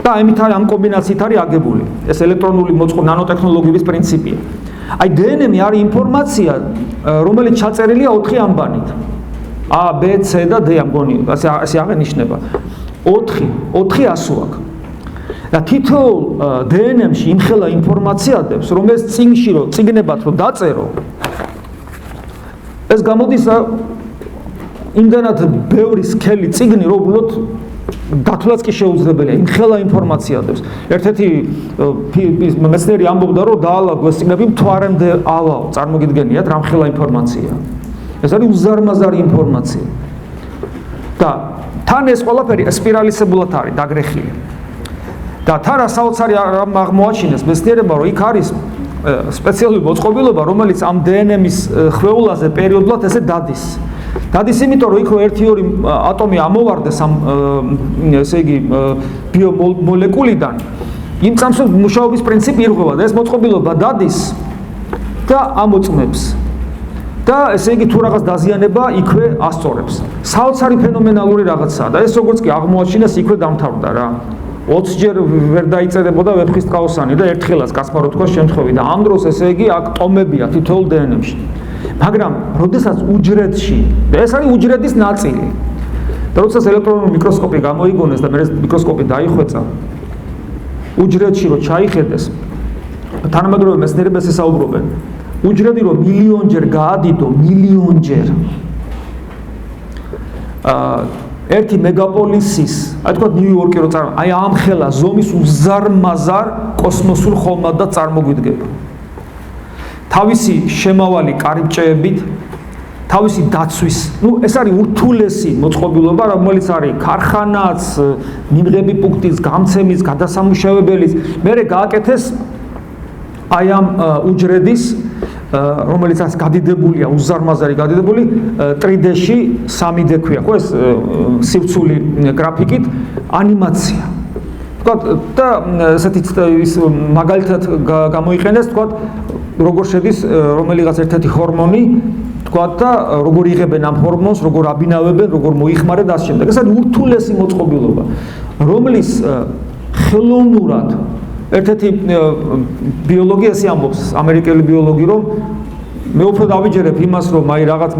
და ამ კომბინაციით არის აგებული. ეს ელექტრონული ნანოტექნოლოგიების პრინციპია. აი დნმ არის ინფორმაცია, რომელიც ჩაწერილია 4 ამბანით. A, B, C და D ამგონი, ასე აღენიშნება. 4 ასო აქვს. და თითოეულ დნმ-ში იმხელა ინფორმაცია დებს, რომელიც წიგნებად რომ დაწერო, ეს გამოდის იმდანად ბევრი სქელი წიგნი, რომ უბრალოდ დათვლაც კი შეუძლებელია, იმხელა ინფორმაცია დებს. ერთ-ერთი მეცნიერი ამბობდა, რომ დაალაგო ეს წიგნები მთვარემდე ავაო, წარმოგიდგენიათ რამხელა ინფორმაცია. ეს არის უზარმაზარი ინფორმაცია. და თან ეს ყველაფერი სპირალისებულად არის დაგრეხილი. და თან საოცარი აღმოაჩინეს მეცნიერებმა, რომ იქ არის სპეციალური მოწყობილობა, რომელიც ამ დნმ-ის ხვეულაზე პერიოდულად ესე დადის. დადის იმიტომ, რომ იქ რო 1-2 ატომი ამოვარდეს ამ ესე იგი ბიომოლეკულიდან, იმ წამს მუშაობის პრინციპი ირღვევა და ეს მოწყობილობა დადის და ამოწმებს. და ესე იგი თუ რაღაც დაზიანება იქვე ასწორებს. საოცარი ფენომენალური რაღაცაა და ეს როგორც კი აღმოაჩინეს იქვე დამთავრდა რა. 20 ჯერ ვერ დაიწერებოდა ვეფხისტყაოსანი და ერთხელაც კასპაროვსკის შემთხვევით და ამ დროს ესე იგი აქ ტომებია თითოეულ დნმ-ში. მაგრამ როდესაც უჯრედში და ეს არის უჯრედის ნაწილი. და როდესაც ელექტრონული მიკროსკოპი გამოიგონეს და მე მიკროსკოპი დაიხვეწა უჯრედში რომ ჩაიხედეს თანამედროვე მეცნიერები ესე საუბრობენ უჯრედი რომ მილიონჯერ გაადიდო, მილიონჯერ ერთი მეგაპოლისის, აი თქვა ნიუ-იორკი რო აი ამ ხელა ზომის უზარმაზარ კოსმოსურ ხომალდად წარმოგვიდგება. თავისი შემავალი კარიბჭეებით, თავისი დაცვის, ეს არის ურთულესი მოწყობილობა, რომელიც არის ქარხანაც, მიმღები პუნქტის, გამცემის, გადასამუშავებელის, მერე გააკეთეს აი ამ უჯრედის, რომელიც არის გადიდებულია, უზარმაზარი გადიდებული 3D-ში 3D ქვია, ხო ეს სივრცული გრაფიკით ანიმაცია. თქვა და ესეთი ის მაგალითად გამოიყენეს, თქვა როგორ შედის რომელიღაც ერთ-ერთი ჰორმონი, თქვა და როგორ იღებენ ამ ჰორმონს, როგორ აბინავებენ, როგორ მოიხმარენ და ასე შემდეგ. ეს არის ურთულესი მოწყობილობა, რომლის ხელოვნურად ერთ-ერთი ბიოლოგი ესე ამბობს, ამერიკელი ბიოლოგი, რომ მე უფრო დავიჯერებ იმას, რომ აი რაღაც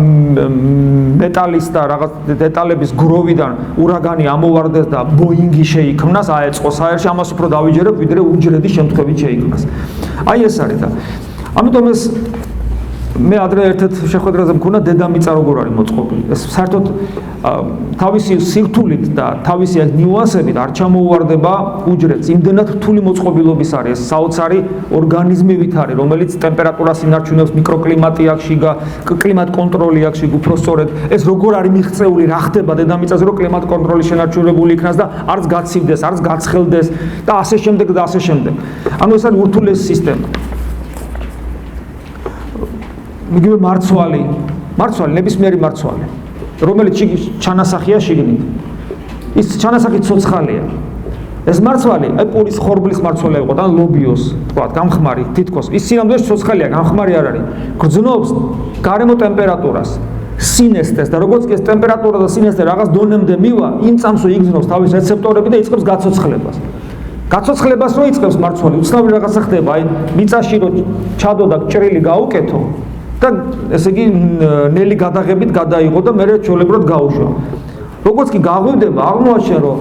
მეტალის და რაღაც დეტალების გროვიდან ურაგანი ამოვარდეს და ბოინგი შეიქმნას, აეწყოს აერში, ამას უფრო დავიჯერებ, ვიდრე უჯრედის შემთხვევით შეიქმნას. აი ეს არის და ამიტომ ეს მე ადრე ერთ-ერთ შეხვედრაზე მქონა დედამიწა როგორ არის მოწყობილი. ეს საერთოდ თავისი სირთულით და თავისი ნიუანსებით არ ჩამოუვარდება უჯრედს. იმდენად რთული მოწყობილობის არის ეს საოცარი ორგანიზმივით არის, რომელიც ტემპერატურას ინარჩუნებს, მიკროკლიმატი აქვს, კლიმატ კონტროლი აქვს, უფრო სწორედ ეს როგორ არის მიღწეული, რა ხდება დედამიწაზე, რომ კლიმატ კონტროლი შენარჩუნებული იქნას და არც გაცივდეს, არც გაცხელდეს და ასე შემდეგ და ასე შემდეგ. ანუ ეს არის ურთულესი სისტემა. მიგივე მარცვალი, ნებისმიერი მარცვალი, რომელიც ჩანასახია შიგნით. ის ჩანასახი ცოცხალია. ეს მარცვალი, აი პურის ხორბლის მარცვალი იყო და ლობიოს, თქვა, გამხმარი, თითქოს. ის სინამდვილეში ცოცხალია, გამხმარი არ არის. გრძნობს გარემო ტემპერატურას, სინესტეს და როგორც კი ეს ტემპერატურა და სინესტე რაღაც დონემდე მივა, იმ წამსვე იგრძნობს თავის რეცეპტორები და იწყებს გაცოცხლებას. გაცოცხლებას რო იწყებს მარცვალი, უცნაური რაღაცა ხდება, აი მიწაში რო ჩადო და ჭრილი გაუკეთო და ესე იგი ნელი გადაღებით გადაიღო და მერე ჩვეულებრივად გაუშვა. როგორც კი გაღვივდება, აღმოაჩენ რომ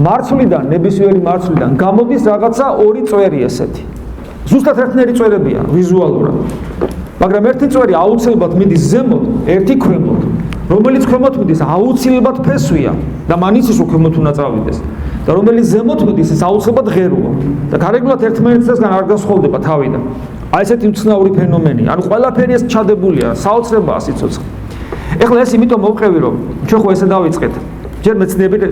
მარცვლიდან, ნებისმიერი მარცვლიდან გამოდის რაღაცა ორი წვერი ესეთი. ზუსტად ერთნაირი წვერებია ვიზუალურად. მაგრამ ერთი წვერი აუცილებლად მიდის ზემოთ, ერთი ქვემოთ. რომელიც ქვემოთ მიდის, აუცილებლად ფესვია და მან იცის რომ ქვემოთ უნდა წავიდეს. და რომელიც ზემოთ მიდის, ეს აუცილებლად ღეროა. და გარეგნულად ერთმანეთისგან არ განსხვავდება თავიდან. აი ესეთი უცნაური ფენომენია. ანუ ყველაფერი ეს ჩადებულია, საოცრებაა სიცოცხლე. ეხლა ეს იმიტომ მოვყევი, რომ ჩვენ ხო ესე დავიწყეთ. ჯერ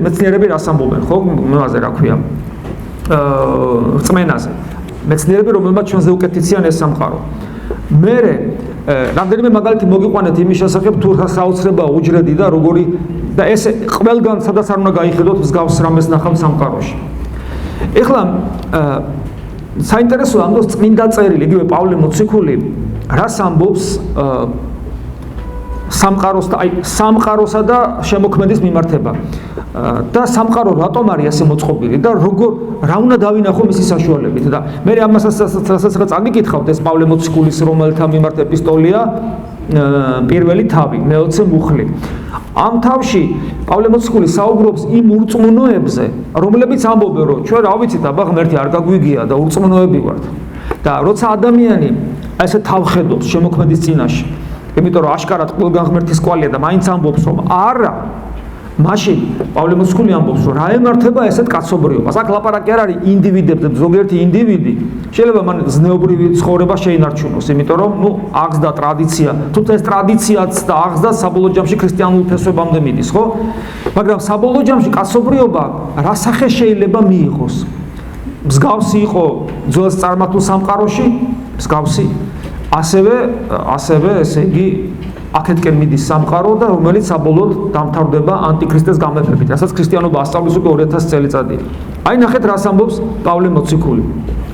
მეცნიერები რას ამბობენ, ხო? მაზე რა ქვია? რწმენაზე. მეცნიერები, რომელმაც ჩვენზე უკეთიციან ეს სამყარო. მერე რამდენიმე მაგალითი მოგიყვანეთ იმის შესახებ, თუ საოცრებაა უჯრედი და როგორი და ეს ყველგან სადაც არ უნდა გაიხედოთ მსგავს რამეს ნახავთ სამყაროში. ეხლა საინტერესოა ამ დროს წმინდა წერილი, იგივე პავლე მოციქული, რას ამბობს სამყაროსა და შემოქმედის მიმართება. და სამყარო რატომ არის ასე მოწყობილი და რა უნდა დავინახო მისი საშუალებით და მე ამასაც წაგიკითხავთ ეს პავლე მოციქულის რომელთა მიმართ ეპისტოლია პირველი თავი, მე-20 მუხლი. ამ თავში პავლე მოციქული საუბრობს იმ ურწმუნოებზე, რომლებიც ამბობენ, რომ ჩვენ რა ვიცით, აბა ღმერთი არ გაგვიგია და ურწმუნოები ვართ. და როცა ადამიანი ესე თავხედობს შემოქმედის წინაშე, იმიტომ რომ აშკარად ყველგან ღმერთის კვალია და მაინც ამბობს, რომ არა, მაშინ პავლე მოციქული ამბობს, რომ რა ემართება ესეთ კაცობრიობას. აქ ლაპარაკი არ არის ინდივიდებზე, ზოგიერთი ინდივიდი შეიძლება მან ზნეობრივი ცხოვრება შეინარჩუნოს, იმიტომ რომ აღზრდა ტრადიცია, თუმცა ეს ტრადიციაც და აღზრდა საბოლოო ჯამში ქრისტიანულ ფესვებამდე მიდის, ხო? მაგრამ საბოლოო ჯამში კაცობრიობა რა სახე შეიძლება მიიღოს? მსგავსი იყო ძველს წარმართულ სამყაროში, მსგავსი, ასევე ესე იგი აქეთკენ მიდის სამყარო და რომელიც საბოლოოდ დამთავრდება ანტიქრისტეს გამეფებით, რასაც ქრისტიანობა ასწავლის უკვე 2000 წელიწადია. აი ნახეთ რას ამბობს პავლე მოციქული.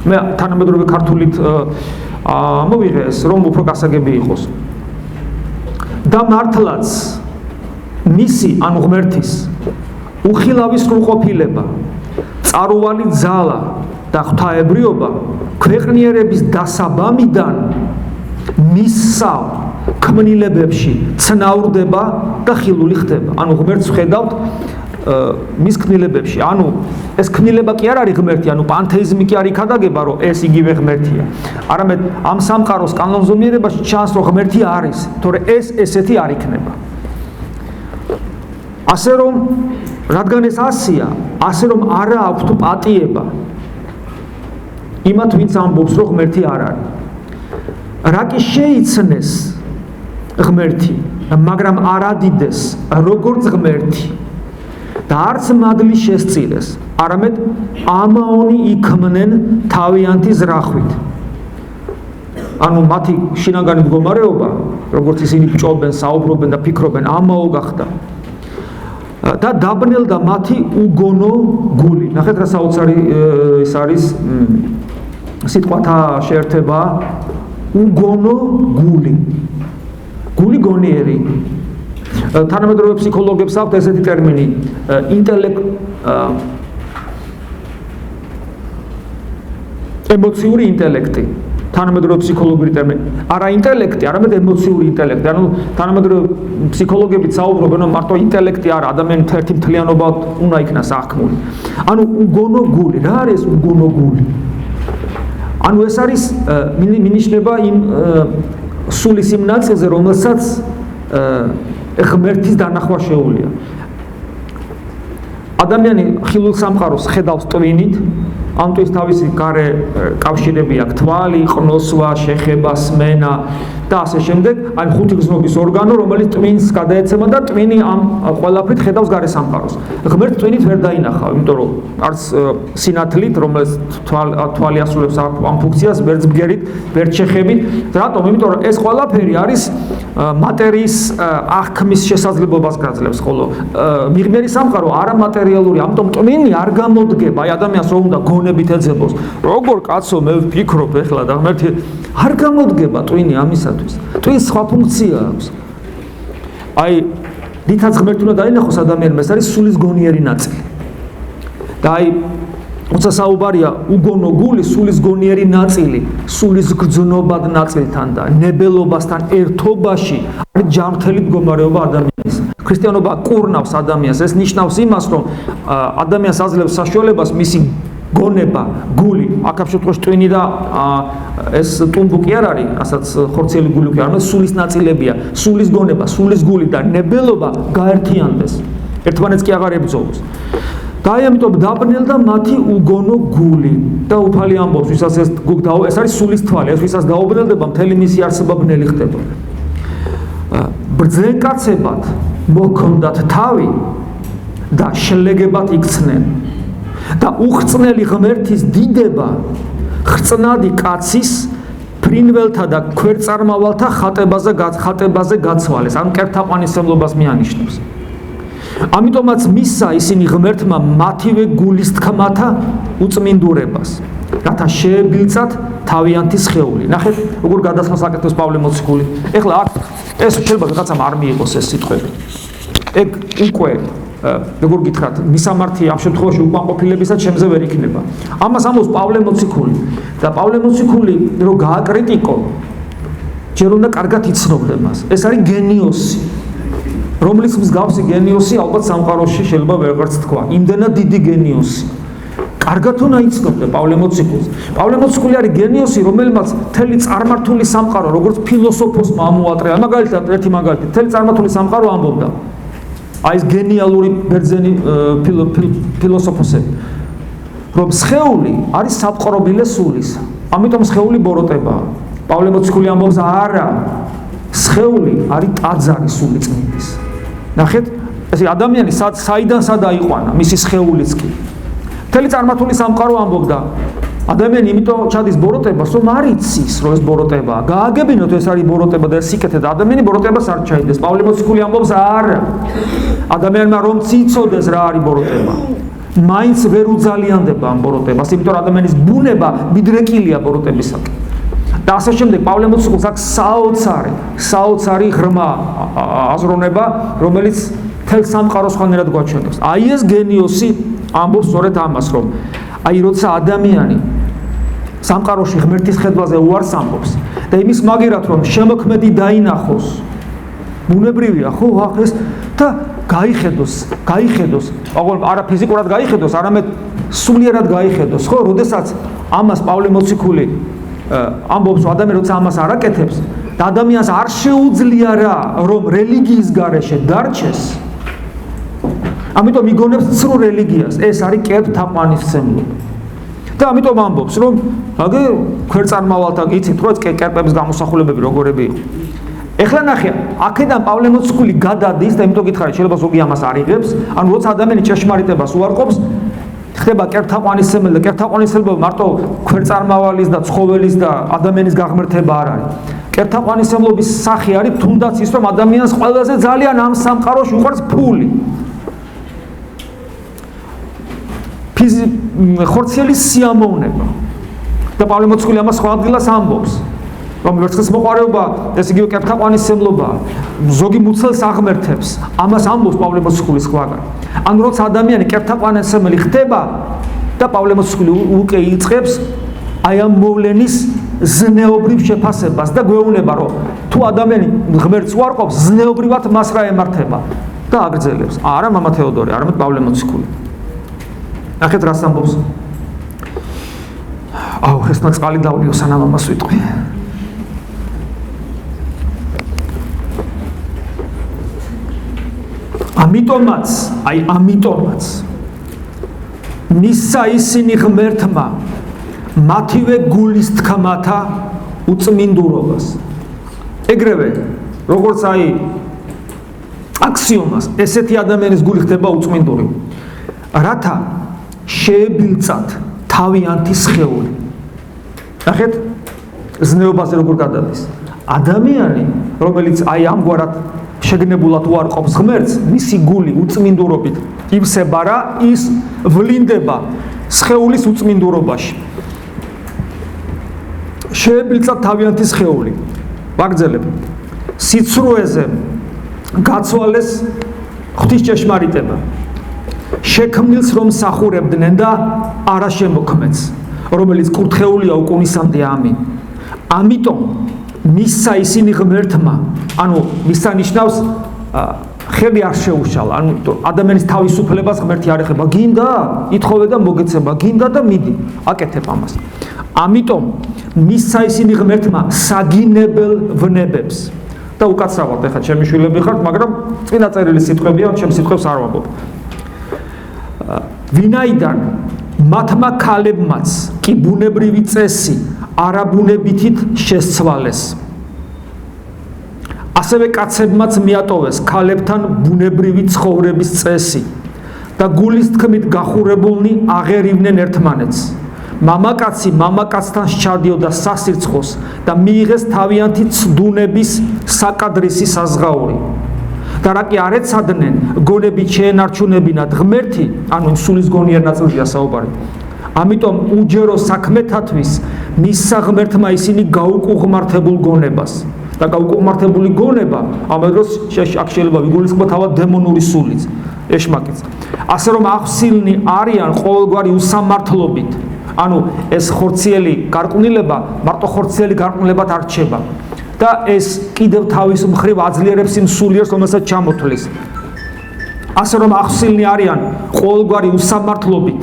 მე თანამედროვე ქართულით მოვიღე ეს, რომ უფრო გასაგები იყოს. და მართლაც მისი, ანუ ღმერთის, უხილავი სრულყოფილება, წარუვალი ძალა და ღვთაებრიობა ქვეყნიერების დასაბამიდან მისსავ ქმნილებებში ცნაურდება და ხილული ხდება. ანუ ღმერთს ხედავთ მის კნილებებში. ანუ ეს კნილება კი არ არის ღმერთი, ანუ პანთეიზმი კი არ იქადაგება, რომ ეს იგივე ღმერთია. არამედ ამ სამყაროს კანონზომიერებაში ჩანს, რომ ღმერთი არის, თორე ეს ესეთი არ იქნება. ასე რომ, რადგან ეს ასია, ასე რომ არა აქვთ პატიება იმათ, ვინც ამბობს, რომ ღმერთი არ არის. რა კი შეიცნეს ღმერთი, მაგრამ არ ადიდეს როგორც ღმერთი და არც მადლი შესწირეს, არამედ ამაონი იქმნენ თავიანთი ზრახვით. ანუ მათი შინაგანი მდგომარეობა, როგორც ისინი ბჭობენ, საუბრობენ და ფიქრობენ, ამაო გახდა. და დაბნელდა მათი უგონო გული. ნახეთ რა საოცარი ის არის სიტყვათა შეერთება უგონო გული. გული გონიერი. თანამედროვე ფსიქოლოგებს აქვთ ესეთი ტერმინი ემოციური ინტელექტი. თანამედროვე ფსიქოლოგიური ტერმინი. არა ინტელექტი, არამედ ემოციური ინტელექტი. ანუ თანამედროვე ფსიქოლოგებიც საუბრობენ, რომ მარტო ინტელექტი არა, ადამიანის ერთი მთლიანობა უნდა იქნას აღქმული. ანუ უგონო გული. რა არის უგონო გული? ანუ ეს არის მინიშნება იმ სულის იმ ნაწილზე, რომელსაც ღმერთის დანახვა შეუძლია. ადამიანი ხილულ სამყაროს ხედავს ტვინით, ამიტომ თავისი გარე კავშირები აქვს, თვალი, ყნოსვა, შეხება, სმენა და ასე შემდეგ, ან ხუთი გზნობის ორგანო, რომელიც ტვინს გადაეცემა და ტვინი ამ ყველაფრით ხედავს გარე სამყაროს. ღმერთს ტვინით ვერ დაინახავ, იმიტომ რომ არც სინათლით, რომელიც თვალი ასრულებს ამ ფუნქციას, ვერც ბგერით, ვერც შეხებით. რატომ? იმიტომ რომ ეს ყველაფერი არის მატერიის აღქმის შესაძლებლობას გაძლევს, ხოლო მიღმერი სამყარო არამატერიალური, ამიტომ ტვინი არ გამოდგება, აი ადამიანს რომ უნდა გონებით ეძებოს. როგორ კაცო მე ვფიქრობ ეხლა და ღმერთი არ გამოდგება ტვინი ამისათვის. ტვინს სხვა ფუნქცია აქვს. აი რითაც ღმერთი უნდა დაინახოს ადამიანმა, ეს არის სულის გონიერი ნაწილი. და აი როცა საუბარია უგონო გული, სულის გონიერი ნაწილი, სულის გრძნობად ნაწილთან და ნებელობასთან ერთობაში არის ჯანმრთელი მდგომარეობა ადამიანის. ქრისტიანობა კურნავს ადამიანს. ეს ნიშნავს იმას, რომ ადამიანს აძლევს საშუალებას მისი გონება, გული, აქ შემთხვევაში ტვინი და ეს ტუმბუკი არ არის, რასაც ხორციელი გული კი არ არის, სულის ნაწილებია. სულის გონება, სულის გული და ნებელობა გაერთიანდეს. ერთმანეთს კი აღარ ებრძოლოს. და აი ამიტომ დაბნელდა მათი უგონო გული და უფალი ამბობს, ვისაც ეს არის სულის თვალი, ეს ვისაც დაუბნელდება, მთელი მისი არსება ბნელი ხდება. ბრძენკაცებად მოქონდათ თავი და შლეგებად იქცნენ. და უხრწნელი ღმერთის დიდება ხრწნადი კაცის ფრინველთა და ქვერწარმავალთა ხატებაზე გაცვალეს. ან კერთაყვანისმცემლობას მიანიშნებს. ამიტომაც მისცა ისინი ღმერთმა მათივე გულის თქმათა უწმინდურებას, რათა შეებილწათ თავიანთი სხეული. ნახეთ, როგორ გადასხმას აკეთებს პავლე მოციქული. ეხლა აქ ეს შეიძლება რაღაცამ არ მიიღოს ეს სიტყვები. ეგ უკვე როგორ გითხრათ, მისამართი ამ შემთხვევაში უკმაყოფილებისაც შემზე ვერ იქნება. ამას ამბობს პავლე მოციქული და პავლე მოციქული რო გააკრიტიკო, ჯერ უნდა კარგად იცნობდე მას. ეს არის გენიოსი, რომლის მსგავსი გენიოსი ალბათ სამყაროში შეიძლება ვეღარც თქვა. იმდენად დიდი გენიოსი. კარგად უნდა იცნობდე პავლე მოციქულს. პავლე მოციქული არის გენიოსი, რომელმაც მთელი წარმართული სამყარო, როგორც ფილოსოფოსმა ამოატრეა. მაგალითად, ერთი მაგალითი, მთელი წარმართული სამყარო ამბობდა. აი ეს გენიალური ბერძენი ფილოსოფოსები, რომ სხეული არის საპყრობილე სულის, ამიტომ სხეული ბოროტებაა. პავლე მოციქული ამბობს, არა, სხეული არის ტაძარი სული წმინდის. ნახეთ, ეს ადამიანი საიდან სად აიყვანა, მისი სხეულიც კი. მთელი წარმართული სამყარო ამბობდა, ადამიანი იმიტომ ჩადის ბოროტებას, რომ არ იცის, რომ ეს ბოროტებაა. გააგებინოთ ეს არის ბოროტება და სიკეთე და ადამიანი ბოროტებას არ ჩაიდეს. პავლე მოციქული ამბობს, არა. ადამიანმა რომ ციცოდეს რა არის ბოროტება. მაინც ვერ უძალიანდება ამ ბოროტებას, იმიტომ რომ ადამიანის ბუნება მიდრეკილია ბოროტებისაკენ. და ასე შემდეგ პავლე მოციქულს აქვს საოცარი ღრმა აზროვნება, რომელიც მთელ სამყაროს ხანერად გვაჩვენებს. აი ეს გენიოსი ამბობს სწორედ ამას, რომ აი როცა ადამიანი სამყაროში ღმერთის ხედვაზე უარს ამბობს და იმის მაგერად რომ შემოქმედი დაინახოს, ბუნებრივია ხო, ახ ეს და გაიხედოს, არა ფიზიკურად გაიხედოს, არამედ სულიერად გაიხედოს, ხო? როდესაც ამას პავლე მოციქული ამბობს, რომ ადამიანი როცა ამას არ აკეთებს, და ადამიანს არ შეუძლია რა, რომ რელიგიის გარეშე დარჩეს. ამიტომ იგონებს ცრუ რელიგიას, ეს არის კერპთაყვანისმცემლობა. და ამიტომ ამბობს, რომ აგე ქვეწარმავალთა იცით, რომ კერპების გამოსახულებები როგორები იყო. ეხლა ნახე, აქედან პავლე მოციქული გადადის და იმიტომ გითხარით, შეიძლება ზოგი ამას არ იღებს, ანუ როცა ადამიანი ჭეშმარიტებას უარყოფს, ხდება კერპთაყვანისმცემელი და კერპთაყვანისმცემლობა მარტო ქვეწარმავალის და ცხოველის და ადამიანის გაღმერთება არ არის. კერპთაყვანისმცემლობის სახე არის თუნდაც ის, რომ ადამიანს ყველაზე ძალიან ამ სამყაროში უყვარს ფული. ხორციელი სიამოვნება. და პავლე მოციქული ამას სხვა ადგილას ამბობს, რომ ვერცხლის მოყვარეობა, ეს იგივე კერპთაყვანისმცემლობა, ზოგი მუცელს აღმერთებს. ამას ამბობს პავლე მოციქული სხვაგან. ანუ როცა ადამიანი კერპთაყვანისმცემელი ხდება და პავლე მოციქული უკვე იწყებს აი ამ მოვლენის ზნეობრივ შეფასებას და გვეუბნება, რომ თუ ადამიანი ღმერთს უარყოფს, ზნეობრივად მას რა ემართება და აგრძელებს. არა მამა თეოდორე, არამედ პავლე მოციქული. ნახეთ რას ამბობს. ეს წყალი დავლიო სანამ ამას ვიტყვი. ამიტომაც მისცა ისინი ღმერთმა მათივე გულის თქმათა უწმინდურობას. ეგრევე როგორც აქსიომას, ესეთი ადამიანის გული ხდება უწმინდური. რათა შეებილწათ თავიანთი სხეული. ნახეთ, ზნეობაზე როგორ გადადის. ადამიანი, რომელიც ამგვარად შეგნებულად უარყოფს ღმერთს, მისი გული უწმინდურობით ივსება რა, ის ვლინდება სხეულის უწმინდურობაში. შეებილწათ თავიანთი სხეული. ვაგრძელებ. სიცრუეზე გაცვალეს ღვთის ჭეშმარიტება. შექმნილს რომ სახურებდნენ და არა შემოქმედს, რომელიც კურთხეულია უკუნისამდე ამინ. ამიტომ მისცა ისინი ღმერთმა, ანუ მისცა ნიშნავს ხელი არ შეუშალა, ანუ ადამიანის თავისუფლებას ღმერთი არ ეხება. გინდა, ითხოვე და მოგეცემა, გინდა და მიდი, აკეთებ ამას. ამიტომ მისცა ისინი ღმერთმა საგინებელ ვნებებს. და უკაცრავად, ეხლა ჩემი შვილები ხართ, მაგრამ წინა წერილი სიტყვებია, ჩემ სიტყვებს არ ვამბობ. ვინაიდან მათმა ქალებმაც კი ბუნებრივი წესი არაბუნებითით შესცვალეს. ასევე კაცებმაც მიატოვეს ქალებთან ბუნებრივი ცხოვრების წესი და გულის თქმით გახურებულნი აღერივნენ ერთმანეთს. მამაკაცი მამაკაცთან სჩადიოდა სასირცხოს და მიიღეს თავიანთი ცდუნების საკადრისი საზღაური. და რა კი არ ეცადნენ გონებით შეენარჩუნებინათ ღმერთი, ანუ სულის გონიერ ნაწილზეა საუბარი. ამიტომ უჯერო საქმეთათვის მისცა ღმერთმა ისინი გაუკუღმართებულ გონებას. და გაუკუღმართებული გონება, ამ დროს აქ შეიძლება ვიგულისხმოთ თავად დემონური სულიც, ეშმაკიც. ასე რომ ახსილნი არიან ყოველგვარი უსამართლობით. ანუ ეს ხორციელი გარყვნილება მარტო ხორციელი გარყვნილებად არ რჩება. და ეს კიდევ თავის მხრივ აძლიერებს იმ სულიერს, რომელსაც ჩამოთვლის. ასე რომ ახსილნი არიან ყოველგვარი უსამართლობით,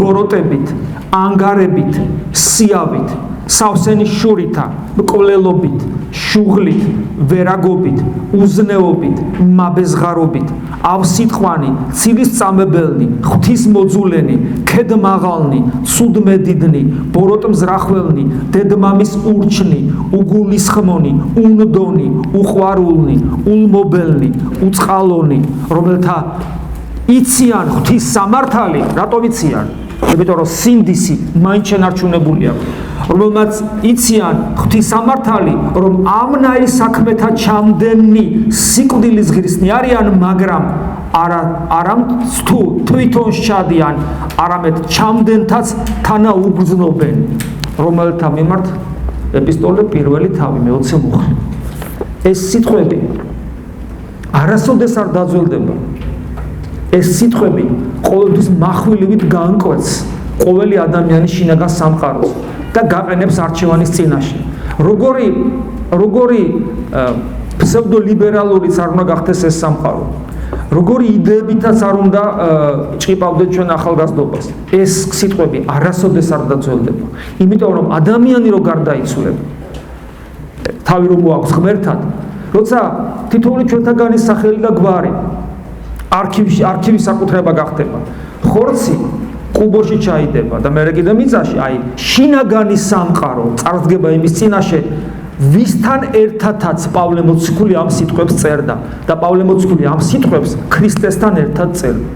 ბოროტებით, ანგარებით, სიავით, სავსენის შურითა, მკვლელობით, შუღლით, ვერაგობით, უზნეობით, მაბეზღარობით, ავსიტყვანი, ცილის წამებელნი, ღვთისმოძულენი, ქედმაღალნი, ცუდმედიდნი, ბოროტმზრახველნი, დედმამის ურჩნი, უგულისხმონი, უნდონი, უყვარულნი, ულმობელნი, უწყალონი, რომელთა იციან ღვთის სამართალი, რატომ იციან? იმიტომ რომ სინდისი მაინც შენარჩუნებულია. რომელმაც იციან ღვთის სამართალი, რომ ამნაირ საქმეთა ჩამდენი სიკვდილის ღირსნი არიან, მაგრამ არა თუ თვითონ სჩადიან, არამედ ჩამდენთაც თანაუგრძნობენ, რომელთა მიმართ ეპისტოლე პირველი თავი მე-20 მუხლი. ეს სიტყვები არასოდეს არ დაძველდება. ეს სიტყვები ყოველთვის מחვილივით განკვეთს ყოველი ადამიანის შინაგან სამყაროს და გაყენებს არჩევანის წინაშე. როგორი ფსევდოლიბერალურიც არ უნდა გახდეს ეს სამყარო. როგორი იდეებითაც არ უნდა ჭყიპავდეთ ჩვენ ახალგაზრდობას. ეს სიტყვები არასოდეს არ დაძველდება. იმიტომ რომ ადამიანი რო გარდაიცვლება, თავი რომ მოაქვს ღმერთად, როცა თითოეული ჩვენთაგანის სახელი და გვარი არქივის საკუთრება გახდება. ხორცი კუბოში ჩაიდება და მე კიდე მიწაში, აი, შინაგანი სამყარო წარსდგება იმის წინაშე, ვისთან ერთადაც პავლე მოციქული ამ სიტყვებს წერდა და პავლე მოციქული ამ სიტყვებს ქრისტესთან ერთად წერდა.